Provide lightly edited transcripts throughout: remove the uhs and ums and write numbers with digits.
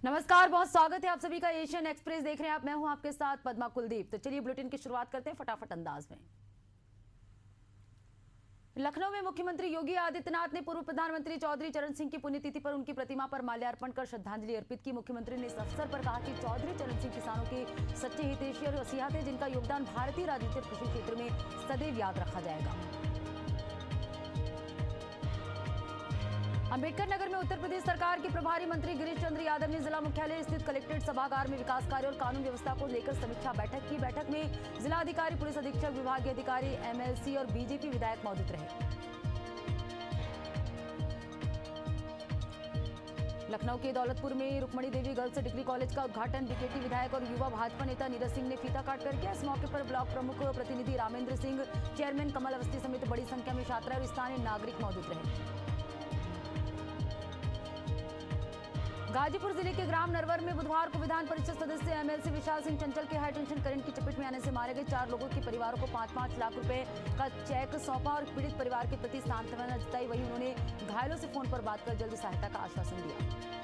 नमस्कार, बहुत स्वागत है आप सभी का एशियन एक्सप्रेस देख रहे हैं आप। मैं हूं आपके साथ पद्मा कुलदीप। तो चलिए बुलेटिन की शुरुआत करते हैं फटाफट अंदाज में। लखनऊ में मुख्यमंत्री योगी आदित्यनाथ ने पूर्व प्रधानमंत्री चौधरी चरण सिंह की पुण्यतिथि पर उनकी प्रतिमा पर माल्यार्पण कर श्रद्धांजलि अर्पित की। मुख्यमंत्री ने इस अवसर पर कहा कि चौधरी चरण सिंह किसानों के सच्चे हितैषी और मसीहा थे, जिनका योगदान भारतीय राजनीति और कृषि क्षेत्र में सदैव याद रखा जाएगा। अंबेडकर नगर में उत्तर प्रदेश सरकार के प्रभारी मंत्री गिरीश चंद्र यादव ने जिला मुख्यालय स्थित कलेक्ट्रेट सभागार में विकास कार्य और कानून व्यवस्था को लेकर समीक्षा बैठक की। बैठक में जिला अधिकारी, पुलिस अधीक्षक, विभागीय अधिकारी, एमएलसी और बीजेपी विधायक मौजूद रहे। लखनऊ के दौलतपुर में रुक्मणी देवी गर्ल्स डिग्री कॉलेज का उद्घाटन बीकेटी विधायक और युवा भाजपा नेता नीरज सिंह ने फीता काट कर किया। इस मौके पर ब्लॉक प्रमुख प्रतिनिधि रामेंद्र सिंह, चेयरमैन कमल अवस्थी समेत बड़ी संख्या में छात्र और स्थानीय नागरिक मौजूद रहे। गाजीपुर जिले के ग्राम नरवर में बुधवार को विधान परिषद सदस्य एमएलसी विशाल सिंह चंचल के हाईटेंशन करंट की चपेट में आने से मारे गए 4 लोगों के परिवारों को 5-5 लाख रुपए का चेक सौंपा और पीड़ित परिवार के प्रति सांत्वना जताई। वहीं उन्होंने घायलों से फोन पर बात कर जल्द सहायता का आश्वासन दिया।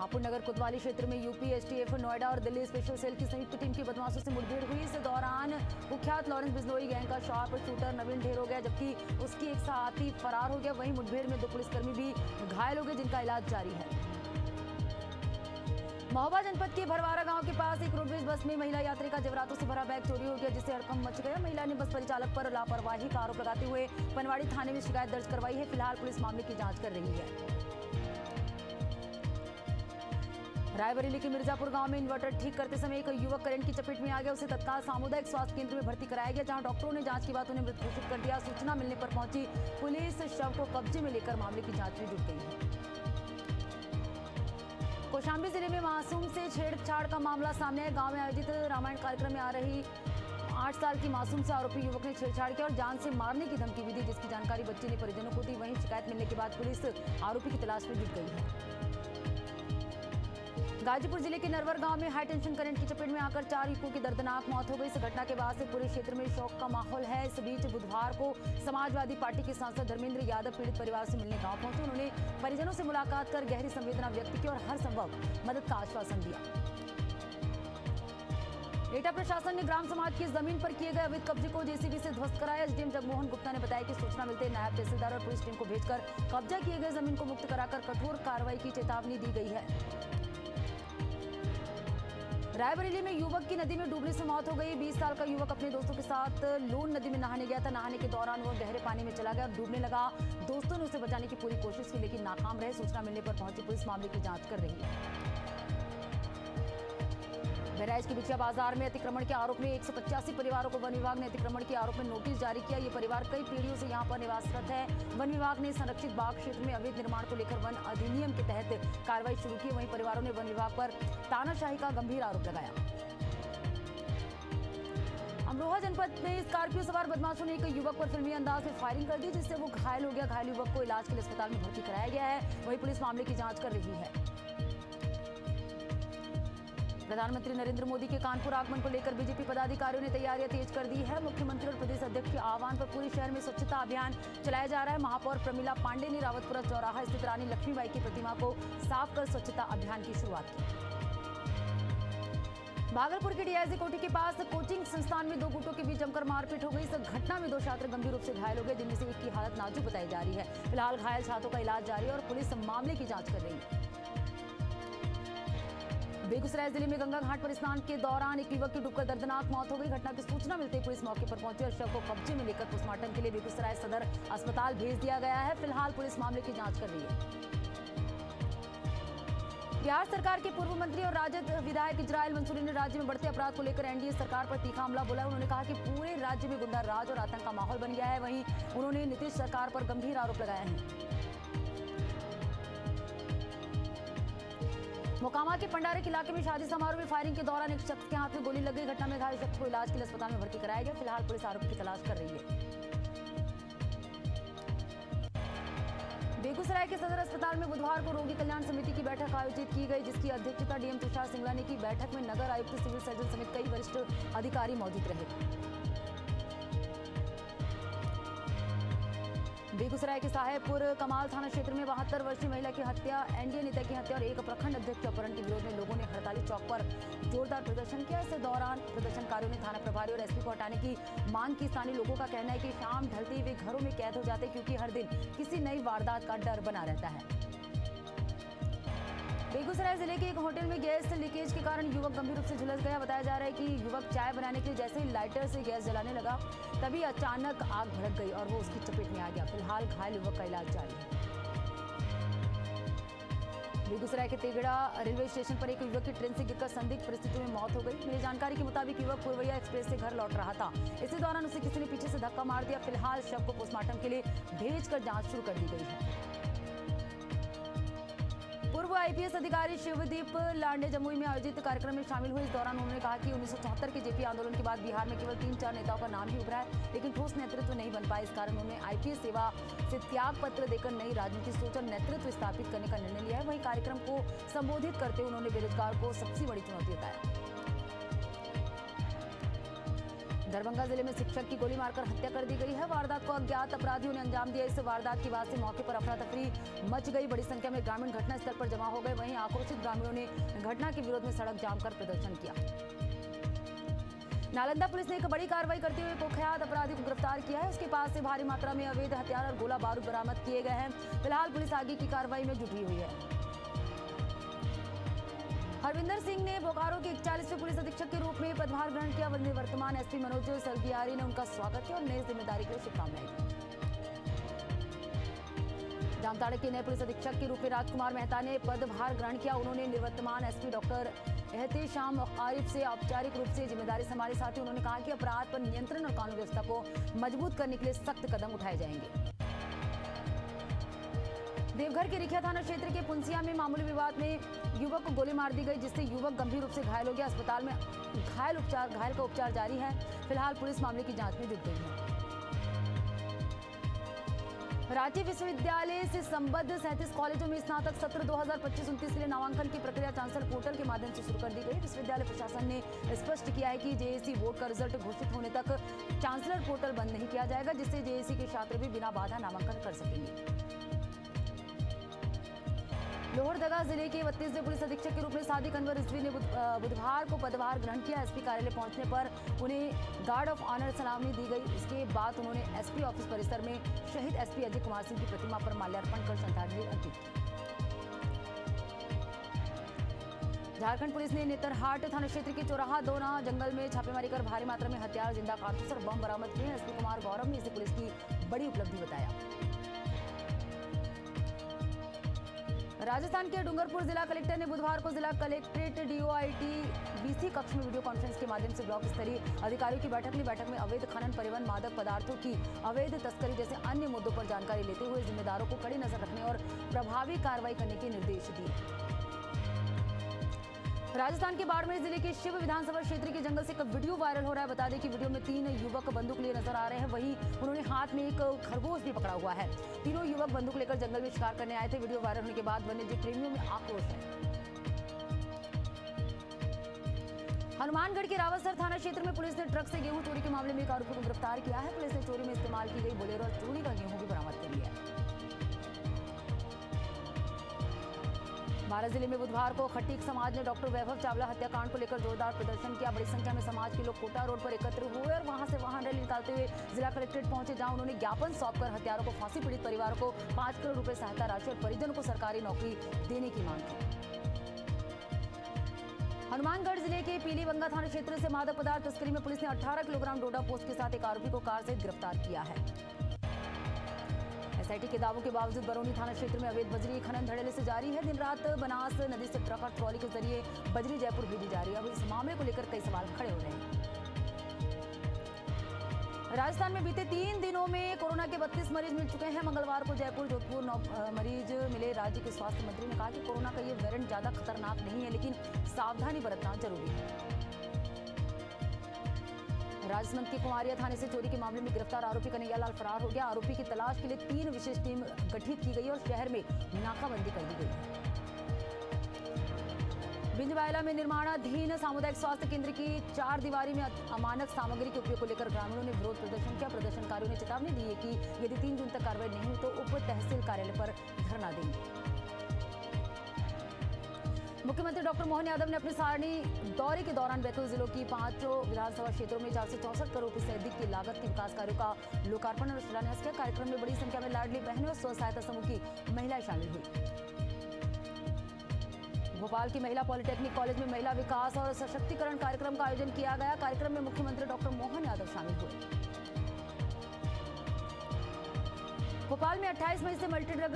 हापुड़ नगर कोतवाली क्षेत्र में यूपी एसटीएफ, नोएडा और दिल्ली स्पेशल सेल की संयुक्त टीम की बदमाशों से मुठभेड़ हुई। इस दौरान कुख्यात लॉरेंस बिजनोई गैंग का शार्प शूटर नवीन ढेर हो गया, जबकि उसकी एक साथी फरार हो गया। वहीं मुठभेड़ में 2 पुलिसकर्मी भी घायल हो गए, जिनका इलाज जारी है। महोबा जनपद के भरवारा गांव के पास एक रोडवेज बस में महिला यात्री का जेवरातों से भरा बैग चोरी हो गया, जिससे हड़कंप मच गया। महिला ने बस परिचालक पर लापरवाही का आरोप लगाते हुए पनवाड़ी थाने में शिकायत दर्ज करवाई है। फिलहाल पुलिस मामले की जांच कर रही है। रायबरेली के मिर्जापुर गांव में इन्वर्टर ठीक करते समय एक युवक करंट की चपेट में आ गया। उसे तत्काल सामुदायिक स्वास्थ्य केंद्र में भर्ती कराया गया, जहां डॉक्टरों ने जांच के बाद उन्हें मृत घोषित कर दिया। सूचना मिलने पर पहुंची पुलिस शव को कब्जे में लेकर मामले की जांच में जुट गई है। कौशाम्बी जिले में मासूम से छेड़छाड़ का मामला सामने आया। गांव में आयोजित रामायण कार्यक्रम में आ रही 8 साल की मासूम से आरोपी युवक ने छेड़छाड़ किया और जान से मारने की धमकी भी दी, जिसकी जानकारी बच्चे ने परिजनों को दी। वहीं शिकायत मिलने के बाद पुलिस आरोपी की तलाश में जुट गई है। गाजीपुर जिले के नरवर गांव में हाई टेंशन करंट की चपेट में आकर 4 युवकों की दर्दनाक मौत हो गई। इस घटना के बाद से पूरे क्षेत्र में शोक का माहौल है। इस बीच बुधवार को समाजवादी पार्टी के सांसद धर्मेंद्र यादव पीड़ित परिवार से मिलने गांव पहुंचे। उन्होंने परिजनों से मुलाकात कर गहरी संवेदना व्यक्त की और हर संभव मदद का आश्वासन दिया। एटा प्रशासन ने ग्राम समाज की जमीन पर किए गए अवैध कब्जे को जेसीबी से ध्वस्त कराया। एसडीएम जगमोहन गुप्ता ने बताया कि सूचना मिलते नायब तहसीलदार और पुलिस टीम को भेजकर कब्जा किए गए जमीन को मुक्त कराकर कठोर कार्रवाई की चेतावनी दी गई है। रायबरेली में युवक की नदी में डूबने से मौत हो गई। 20 साल का युवक अपने दोस्तों के साथ लोन नदी में नहाने गया था। नहाने के दौरान वो गहरे पानी में चला गया और डूबने लगा। दोस्तों ने उसे बचाने की पूरी कोशिश की, लेकिन नाकाम रहे। सूचना मिलने पर पहुंची पुलिस मामले की जांच कर रही है। बहराइच के बिछिया बाजार में अतिक्रमण के आरोप में 185 परिवारों को वन विभाग ने अतिक्रमण के आरोप में नोटिस जारी किया। ये परिवार कई पीढ़ियों से यहां पर निवासरत है। वन विभाग ने संरक्षित बाग क्षेत्र में अवैध निर्माण को लेकर वन अधिनियम के तहत कार्रवाई शुरू की। वहीं परिवारों ने वन विभाग पर तानाशाही का गंभीर आरोप लगाया। अमरोहा जनपद में स्कॉर्पियो सवार बदमाशों ने एक युवक पर फिल्मी अंदाज में फायरिंग कर दी, जिससे वो घायल हो गया। घायल युवक को इलाज के लिए अस्पताल में भर्ती कराया गया है। वहीं पुलिस मामले की जांच कर रही है। प्रधानमंत्री नरेंद्र मोदी के कानपुर आगमन को लेकर बीजेपी पदाधिकारियों ने तैयारियां तेज कर दी है। मुख्यमंत्री और प्रदेश अध्यक्ष के आह्वान पर पूरे शहर में स्वच्छता अभियान चलाया जा रहा है। महापौर प्रमिला पांडे ने रावतपुरा चौराहा स्थित रानी लक्ष्मीबाई की प्रतिमा को साफ कर स्वच्छता अभियान की शुरुआत की। भागलपुर के डीआईजी कोठी के पास कोचिंग संस्थान में 2 गुटों के बीच जमकर मारपीट हो गई। इस घटना में 2 छात्र गंभीर रूप से घायल हो गए, जिनमें से एक की हालत नाजुक बताई जा रही है। फिलहाल घायल छात्रों का इलाज जारी है और पुलिस मामले की जांच कर रही है। बेगूसराय जिले में गंगा घाट पर स्नान के दौरान एक युवक की डूबकर दर्दनाक मौत हो गई। घटना की सूचना मिलते ही पुलिस मौके पर पहुंची और शव को कब्जे में लेकर पोस्टमार्टम के लिए बेगूसराय सदर अस्पताल भेज दिया गया है। फिलहाल पुलिस मामले की जांच कर रही है। बिहार सरकार के पूर्व मंत्री और राजद विधायक इजराइल मंसूरी ने राज्य में बढ़ते अपराध को लेकर एनडीए सरकार पर तीखा हमला बोला। उन्होंने कहा कि पूरे राज्य में गुंडा राज और आतंक का माहौल बन गया है। वहीं उन्होंने नीतीश सरकार पर गंभीर आरोप लगाया है। मोकामा के पंडारिक इलाके में शादी समारोह में फायरिंग के दौरान एक शख्स के हाथ में गोली लग गई। घटना में घायल शख्स को इलाज के लिए अस्पताल में भर्ती कराया गया। फिलहाल पुलिस आरोपी की तलाश कर रही है। बेगूसराय के सदर अस्पताल में बुधवार को रोगी कल्याण समिति की बैठक आयोजित की गई, जिसकी अध्यक्षता डीएम तुषार सिंगला ने की। बैठक में नगर आयुक्त, सिविल सर्जन समेत कई वरिष्ठ अधिकारी मौजूद रहे। बेगूसराय के साहेबपुर कमाल थाना क्षेत्र में 72 वर्षीय महिला की हत्या, एनडीए नेता की हत्या और एक प्रखंड अध्यक्ष अपहरण के विरोध में लोगों ने हड़ताली चौक पर जोरदार प्रदर्शन किया। इस दौरान प्रदर्शनकारियों ने थाना प्रभारी और एसपी को हटाने की मांग की। स्थानीय लोगों का कहना है कि शाम ढलते ही वे घरों में कैद हो जाते क्योंकि हर दिन किसी नई वारदात का डर बना रहता है। बेगूसराय जिले के एक होटल में गैस लीकेज के कारण युवक गंभीर रूप से झुलस गया। बताया जा रहा है कि युवक चाय बनाने के लिए जैसे ही लाइटर से गैस जलाने लगा तभी अचानक आग भड़क गई और वो उसकी चपेट में आ गया। फिलहाल घायल युवक का इलाज जारी है। बेगूसराय के तेगड़ा रेलवे स्टेशन पर एक युवक की ट्रेन से गिरकर संदिग्ध परिस्थितियों में मौत हो गई। मिली जानकारी के मुताबिक युवक पूर्वैया एक्सप्रेस से घर लौट रहा था। इसी दौरान उसे किसी ने पीछे से धक्का मार दिया। फिलहाल शव को पोस्टमार्टम के लिए भेजकर जांच शुरू कर दी गई है। पूर्व आईपीएस अधिकारी शिवदीप लांडे जमुई में आयोजित कार्यक्रम में शामिल हुए। इस दौरान उन्होंने कहा कि 1974 के जेपी आंदोलन के बाद बिहार में केवल 3-4 नेताओं का नाम ही उभरा है, लेकिन ठोस नेतृत्व नहीं बन पाए। इस कारण उन्होंने आईपीएस सेवा से त्याग पत्र देकर नई राजनीति सोच और नेतृत्व स्थापित करने का निर्णय लिया है। वहीं कार्यक्रम को संबोधित करते हुए उन्होंने बेरोजगार को सबसे बड़ी चुनौती बताया। दरभंगा जिले में शिक्षक की गोली मारकर हत्या कर दी गई है। वारदात को अज्ञात अपराधियों ने अंजाम दिया। इस वारदात के बाद से मौके पर अफरा तफरी मच गई। बड़ी संख्या में ग्रामीण घटनास्थल पर जमा हो गए। वहीं आक्रोशित ग्रामीणों ने घटना के विरोध में सड़क जाम कर प्रदर्शन किया। नालंदा पुलिस ने एक बड़ी कार्रवाई करते हुए कुख्यात अपराधी को गिरफ्तार किया है। उसके पास से भारी मात्रा में अवैध हथियार और गोला बारूद बरामद किए गए हैं। फिलहाल पुलिस आगे की कार्रवाई में जुटी हुई है। हरविंदर सिंह ने बोकारो के 41वें पुलिस अधीक्षक के रूप में पदभार ग्रहण किया। वर्तमान एसपी मनोज सरगियारी ने उनका स्वागत किया और नई जिम्मेदारी के लिए शुभकामनाएं दी। जामताड़ा के नए पुलिस अधीक्षक के रूप में राजकुमार मेहता ने पदभार ग्रहण किया। उन्होंने निवर्तमान एसपी डॉक्टर एहतेशाम आरिफ से औपचारिक रूप से जिम्मेदारी संभाली। साथ ही उन्होंने कहा कि अपराध पर नियंत्रण और कानून व्यवस्था को मजबूत करने के लिए सख्त कदम उठाए जाएंगे। देवघर के रिखिया थाना क्षेत्र के पुंसिया में मामूली विवाद में युवक को गोली मार दी गई, जिससे युवक गंभीर रूप से घायल हो गया। अस्पताल में घायल का उपचार जारी है। फिलहाल पुलिस मामले की जांच में जुट गई है। रांची विश्वविद्यालय से संबद्ध 37 कॉलेजों में स्नातक सत्र 2025-29 के लिए नामांकन की प्रक्रिया चांसलर पोर्टल के माध्यम से शुरू कर दी गई। विश्वविद्यालय प्रशासन ने स्पष्ट किया है कि जेएसी बोर्ड का रिजल्ट घोषित होने तक चांसलर पोर्टल बंद नहीं किया जाएगा, जिससे जेएसी के छात्र भी बिना बाधा नामांकन कर सकेंगे। लोहरदगा जिले के 32वें पुलिस अधीक्षक के रूप में सादिक अनवर रिजवी ने बुधवार को पदभार ग्रहण किया। एसपी कार्यालय पहुंचने पर उन्हें गार्ड ऑफ ऑनर सलामी दी गई। इसके बाद उन्होंने एसपी ऑफिस परिसर में शहीद एसपी अजय कुमार सिंह की प्रतिमा पर माल्यार्पण कर श्रद्धांजलि अर्पित की। झारखंड पुलिस ने नेतरहाट थाना क्षेत्र के चौराहा दोना जंगल में छापेमारी कर भारी मात्रा में हथियार, जिंदा कारतूस और बम बरामद किए हैं। एसपी कुमार गौरव ने इसे पुलिस की बड़ी उपलब्धि बताया। राजस्थान के डूंगरपुर जिला कलेक्टर ने बुधवार को जिला कलेक्ट्रेट डीओआईटी बीसी कक्ष में वीडियो कॉन्फ्रेंस के माध्यम से ब्लॉक स्तरीय अधिकारियों की बैठक ली। बैठक में अवैध खनन, परिवहन, मादक पदार्थों की अवैध तस्करी जैसे अन्य मुद्दों पर जानकारी लेते हुए जिम्मेदारों को कड़ी नजर रखने और प्रभावी कार्रवाई करने के निर्देश दिए। राजस्थान के बाड़मेर जिले के शिव विधानसभा क्षेत्र के जंगल से एक वीडियो वायरल हो रहा है। बता दें कि वीडियो में 3 युवक बंदूक लिए नजर आ रहे हैं। वहीं उन्होंने हाथ में एक खरगोश भी पकड़ा हुआ है। तीनों युवक बंदूक लेकर जंगल में शिकार करने आए थे। वीडियो वायरल होने के बाद वन्यजीव प्रेमियों में आक्रोश है। हनुमानगढ़ के रावतसर थाना क्षेत्र में पुलिस ने ट्रक से गेहूं चोरी के मामले में एक आरोपी को गिरफ्तार किया है। पुलिस ने चोरी में इस्तेमाल की गई बोलेरो और चोरी का गेहूं भी बरामद कर लिया है। बारां जिले में बुधवार को खटीक समाज ने डॉक्टर वैभव चावला हत्याकांड को लेकर जोरदार प्रदर्शन किया। बड़ी संख्या में समाज के लोग कोटा रोड पर एकत्र हुए और वहां से वाहन रैली निकालते हुए जिला कलेक्ट्रेट पहुंचे, जहां उन्होंने ज्ञापन सौंपकर हत्यारों को फांसी पीड़ित परिवारों को 5 करोड़ रुपए सहायता राशि और परिजनों को सरकारी नौकरी देने की मांग की। हनुमानगढ़ जिले के पीलीबंगा थाना क्षेत्र से मादक पदार्थ तस्करी में पुलिस ने 18 किलोग्राम डोडा पोस्ट के साथ एक आरोपी को कार से गिरफ्तार किया है। एसआईटी के दावों के बावजूद बरौनी थाना क्षेत्र में अवैध बजरी खनन धड़ल्ले से जारी है। दिन रात बनास नदी से ट्रक और ट्रॉली के जरिए बजरी जयपुर भेजी जा रही है। अब इस मामले को लेकर कई सवाल खड़े हो रहे हैं। राजस्थान में बीते 3 दिनों में कोरोना के 32 मरीज मिल चुके हैं। मंगलवार को जयपुर, जोधपुर 9 मरीज मिले। राज्य के स्वास्थ्य मंत्री ने कहा कि कोरोना का ये वेरिएंट ज्यादा खतरनाक नहीं है, लेकिन सावधानी बरतना जरूरी है। राजसमंद के कुंवारिया थाने से चोरी के मामले में गिरफ्तार आरोपी कन्हैयालाल फरार हो गया। आरोपी की तलाश के लिए 3 विशेष टीम गठित की गई और शहर में नाकाबंदी कर दी गई। बिंजवायला में निर्माणाधीन सामुदायिक स्वास्थ्य केंद्र की 4 दीवारी में अमानक सामग्री के उपयोग को लेकर ग्रामीणों ने विरोध प्रदर्शन किया। प्रदर्शनकारियों ने चेतावनी दी है कि यदि 3 जून तक कार्रवाई नहीं हुई तो उप तहसील कार्यालय पर धरना देंगे। मुख्यमंत्री डॉक्टर मोहन यादव ने अपने सारणी दौरे के दौरान बैतूल जिलों की 5 विधानसभा क्षेत्रों में 464 करोड़ रुपए से अधिक की लागत के विकास कार्यों का लोकार्पण और शिलान्यास किया। कार्यक्रम में बड़ी संख्या में लाडली बहनें और स्व सहायता समूह की महिलाएं शामिल हुई। भोपाल की महिला पॉलिटेक्निक कॉलेज में महिला विकास और सशक्तिकरण कार्यक्रम का आयोजन किया गया। कार्यक्रम में मुख्यमंत्री डॉक्टर मोहन यादव शामिल हुए। भोपाल में 28 मई से मल्टी ड्रग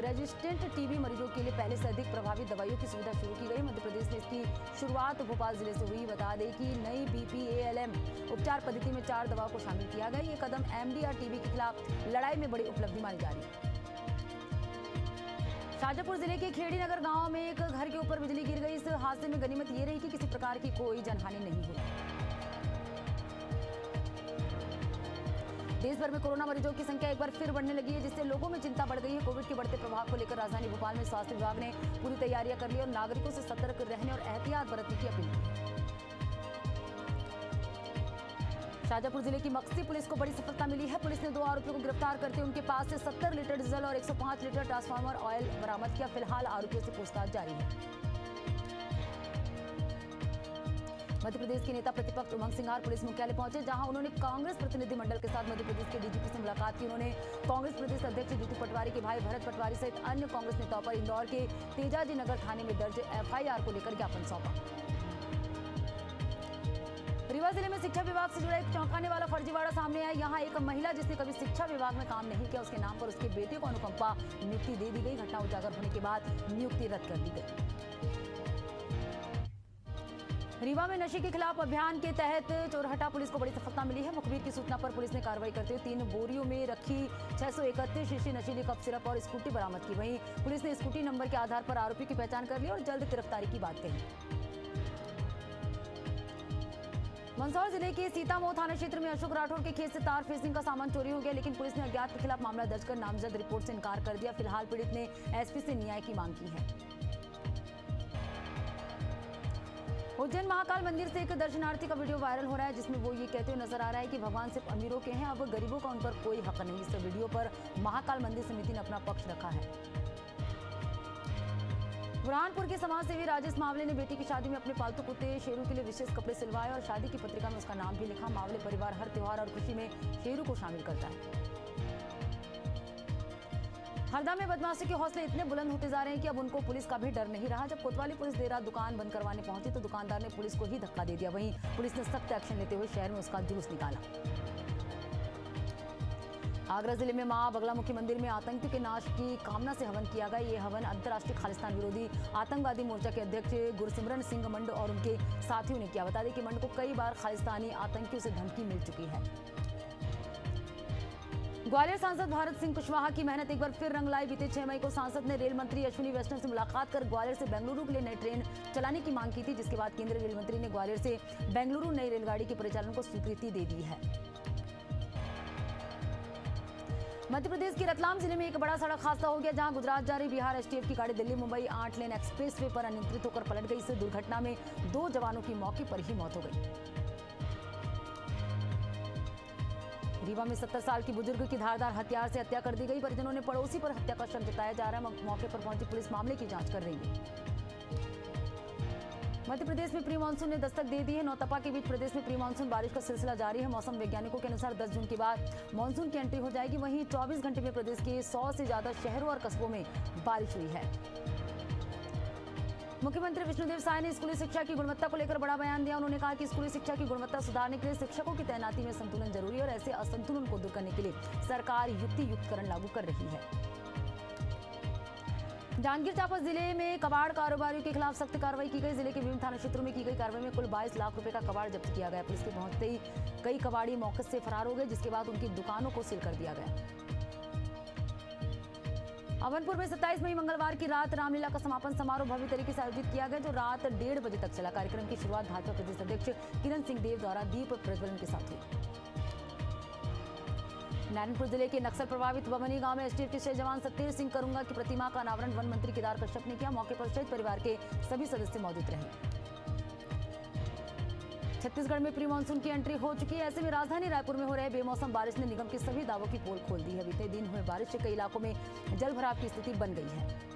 रेजिस्टेंट टीबी मरीजों के लिए पहले से अधिक प्रभावी दवाइयों की सुविधा शुरू की गई। मध्य प्रदेश में इसकी शुरुआत भोपाल जिले से हुई। बता दें कि नई BPALM उपचार पद्धति में 4 दवाओं को शामिल किया गया। ये कदम MD और टीबी के खिलाफ लड़ाई में बड़ी उपलब्धि मानी जा रही है। शाजापुर जिले के खेड़ी नगर गांव में एक घर के ऊपर बिजली गिर गई। इस हादसे में गनीमत ये रही कि किसी प्रकार की कोई जनहानि नहीं हुई। देश भर में कोरोना मरीजों की संख्या एक बार फिर बढ़ने लगी है, जिससे लोगों में चिंता बढ़ गई है। कोविड के बढ़ते प्रभाव को लेकर राजधानी भोपाल में स्वास्थ्य विभाग ने पूरी तैयारियां कर ली और नागरिकों से सतर्क रहने और एहतियात बरतने की अपील की। शाजापुर जिले की मक्सी पुलिस को बड़ी सफलता मिली है। पुलिस ने 2 आरोपियों को गिरफ्तार करते हुए उनके पास से 70 लीटर डीजल और 105 लीटर ट्रांसफार्मर ऑयल बरामद किया। फिलहाल आरोपियों से पूछताछ जारी है। मध्य प्रदेश के नेता प्रतिपक्ष उमंग सिंघार पुलिस मुख्यालय पहुंचे, जहां उन्होंने कांग्रेस प्रतिनिधिमंडल के साथ मध्य प्रदेश के DGP से मुलाकात की। उन्होंने कांग्रेस प्रदेश अध्यक्ष जीतू पटवारी के भाई भरत पटवारी सहित अन्य कांग्रेस नेताओं पर इंदौर के तेजाजी नगर थाने में दर्ज FIR को लेकर ज्ञापन सौंपा। रीवा जिले में शिक्षा विभाग से जुड़ा एक चौंकाने वाला फर्जीवाड़ा सामने आया। यहाँ एक महिला जिसने कभी शिक्षा विभाग में काम नहीं किया, उसके नाम पर उसके बेटे को अनुकंपा नियुक्ति दे दी गई। घटना उजागर होने के बाद नियुक्ति रद्द कर दी गई। रीवा में नशे के खिलाफ अभियान के तहत चोरहटा पुलिस को बड़ी सफलता मिली है। मुखबिर की सूचना पर पुलिस ने कार्रवाई करते हुए 3 बोरियों में रखी 631 शीशी नशीली कप सिरप और स्कूटी बरामद की। वहीं पुलिस ने स्कूटी नंबर के आधार पर आरोपी की पहचान कर ली और जल्द गिरफ्तारी की बात कही। मंदसौर जिले के सीतामऊ थाना क्षेत्र में अशोक राठौर के खेत से तार फेंसिंग का सामान चोरी हो गया, लेकिन पुलिस ने अज्ञात के खिलाफ मामला दर्ज कर नामजद रिपोर्ट से इनकार कर दिया। फिलहाल पीड़ित ने SP से न्याय की मांग की है। उज्जैन महाकाल मंदिर से एक दर्शनार्थी का वीडियो वायरल हो रहा है, जिसमें वो ये कहते हुए नजर आ रहा है कि भगवान सिर्फ अमीरों के हैं, अब गरीबों का उन पर कोई हक नहीं। इस वीडियो पर महाकाल मंदिर समिति ने अपना पक्ष रखा है। बुरहानपुर के समाज सेवी राजेश मावले ने बेटी की शादी में अपने पालतू कुत्ते शेरू के लिए विशेष कपड़े सिलवाए और शादी की पत्रिका में उसका नाम भी लिखा। मावले परिवार हर त्योहार और खुशी में शेरू को शामिल करता है। हरदा में बदमाशी के हौसले इतने बुलंद होते जा रहे हैं कि अब उनको पुलिस का भी डर नहीं रहा। जब कोतवाली पुलिस देर रात दुकान बंद करवाने पहुंची तो दुकानदार ने पुलिस को ही धक्का दे दिया। वहीं पुलिस ने सख्त एक्शन लेते हुए शहर में उसका जुलूस निकाला। आगरा जिले में मां बगलामुखी मंदिर में आतंकियों के नाश की कामना से हवन किया गया। ये हवन अंतर्राष्ट्रीय खालिस्तान विरोधी आतंकवादी मोर्चा के अध्यक्ष गुरसिमरन सिंह मंड और उनके साथियों ने किया। बता दें कि मंड को कई बार खालिस्तानी आतंकियों से धमकी मिल चुकी है। ग्वालियर सांसद भारत सिंह कुशवाहा की मेहनत एक बार फिर रंग लाई। बीते 6 मई को सांसद ने रेल मंत्री अश्विनी वैष्णव से मुलाकात कर ग्वालियर से बेंगलुरु के लिए नई ट्रेन चलाने की मांग की थी, जिसके बाद केंद्रीय रेल मंत्री ने ग्वालियर से बेंगलुरु नई रेलगाड़ी के परिचालन को स्वीकृति दे दी है। मध्य प्रदेश के रतलाम जिले में एक बड़ा सड़क हादसा हो गया, जहां गुजरात जा रही बिहार STF की गाड़ी दिल्ली मुंबई 8 लेन एक्सप्रेस वे पर अनियंत्रित होकर पलट गई। इस दुर्घटना में 2 जवानों की मौके पर ही मौत हो गई। रीवा में 70 साल की बुजुर्ग की धारदार हथियार से हत्या कर दी गई। परिजनों ने पड़ोसी पर हत्या का शक जताया जा रहा है। मौके पर पहुंची पुलिस मामले की जांच कर रही है। मध्य प्रदेश में प्री मानसून ने दस्तक दे दी है। नौतपा के बीच प्रदेश में प्री मानसून बारिश का सिलसिला जारी है। मौसम वैज्ञानिकों के अनुसार 10 जून के बाद मानसून की एंट्री हो जाएगी। वहीं 24 घंटे में प्रदेश के 100 से ज्यादा शहरों और कस्बों में बारिश हुई है। मुख्यमंत्री विष्णुदेव साय ने स्कूली शिक्षा की गुणवत्ता को लेकर बड़ा बयान दिया। उन्होंने कहा कि स्कूली शिक्षा की गुणवत्ता सुधारने के लिए शिक्षकों की तैनाती में संतुलन जरूरी है और ऐसे असंतुलन को दूर करने के लिए सरकार युक्तियुक्तकरण लागू कर रही है। जांजगीर चांपा जिले में कबाड़ कारोबारियों के खिलाफ सख्त कार्रवाई की गई। जिले के विभिन्न थाना क्षेत्रों में की गई कार्रवाई में कुल 22 लाख रुपए का कबाड़ जब्त किया गया। पुलिस के पहुंचते ही कई कबाड़ी मौके से फरार हो गए, जिसके बाद उनकी दुकानों को सील कर दिया गया। अवनपुर में 27 मई मंगलवार की रात रामलीला का समापन समारोह भव्य तरीके से आयोजित किया गया, जो रात 1:30 बजे तक चला। कार्यक्रम की शुरुआत भाजपा प्रदेश अध्यक्ष किरण सिंह देव द्वारा दीप प्रज्वलन के साथ हुई। नारायणपुर जिले के नक्सल प्रभावित बमनी गांव में एसटीएफ के शहीद जवान सत्तेर सिंह करुंगा की प्रतिमा का अनावरण वन मंत्री केदार कश्यप ने किया। मौके पर शहीद परिवार के सभी सदस्य मौजूद रहे। छत्तीसगढ़ में प्री मानसून की एंट्री हो चुकी है। ऐसे में राजधानी रायपुर में हो रहे बेमौसम बारिश ने निगम के सभी दावों की पोल खोल दी है। बीते दिन हुए बारिश से कई इलाकों में जल भराव की स्थिति बन गई है।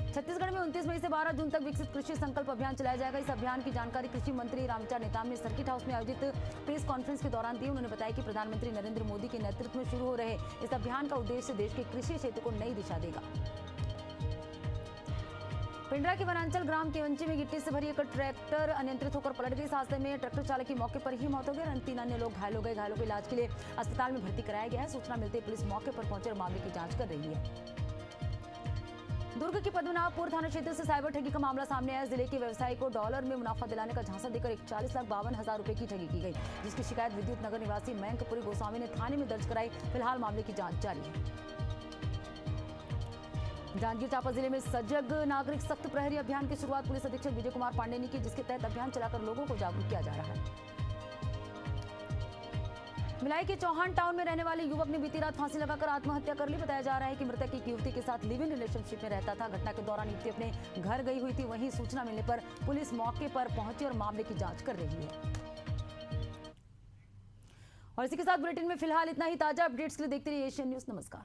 छत्तीसगढ़ में 29 मई से 12 जून तक विकसित कृषि संकल्प अभियान चलाया जाएगा। इस अभियान की जानकारी कृषि मंत्री रामविचार नेताम ने सर्किट हाउस में आयोजित प्रेस कॉन्फ्रेंस के दौरान दी। उन्होंने बताया कि प्रधानमंत्री नरेंद्र मोदी के नेतृत्व में शुरू हो रहे इस अभियान का उद्देश्य देश के कृषि क्षेत्र को नई दिशा देगा। पिंडरा के वनांचल ग्राम केवंची में गिट्टी से भरी एक ट्रैक्टर अनियंत्रित होकर पलट गई। इस हादसे में ट्रैक्टर चालक की मौके पर ही मौत हो गई। 3 अन्य लोग घायल हो गए। घायलों को इलाज के लिए अस्पताल में भर्ती कराया गया है। सूचना मिलते ही पुलिस मौके पर पहुंचकर मामले की जांच कर रही है। दुर्ग के पद्मनाभपुर थाना क्षेत्र से साइबर ठगी का मामला सामने आया। जिले के व्यवसायी को डॉलर में मुनाफा दिलाने का झांसा देकर 41,52,000 रुपए की ठगी की गई, जिसकी शिकायत विद्युत नगर निवासी मयंकपुरी गोस्वामी ने थाने में दर्ज कराई। फिलहाल मामले की जांच जारी है। जांजगीर चांपा जिले में सजग नागरिक सख्त प्रहरी अभियान की शुरुआत पुलिस अधीक्षक विजय कुमार पांडे ने की, जिसके तहत अभियान चलाकर लोगों को जागरूक किया जा रहा है। भिलाई के चौहान टाउन में रहने वाले युवक ने बीती रात फांसी लगाकर आत्महत्या कर ली। बताया जा रहा है कि मृतक एक युवती के साथ लिव इन रिलेशनशिप में रहता था। घटना के दौरान युवती अपने घर गई हुई थी। वहीं सूचना मिलने पर पुलिस मौके पर पहुंची और मामले की जांच कर रही है। और इसी के साथ बुलेटिन में फिलहाल इतना ही। ताजा अपडेट्स के लिए देखते रहिए एशियन न्यूज। नमस्कार।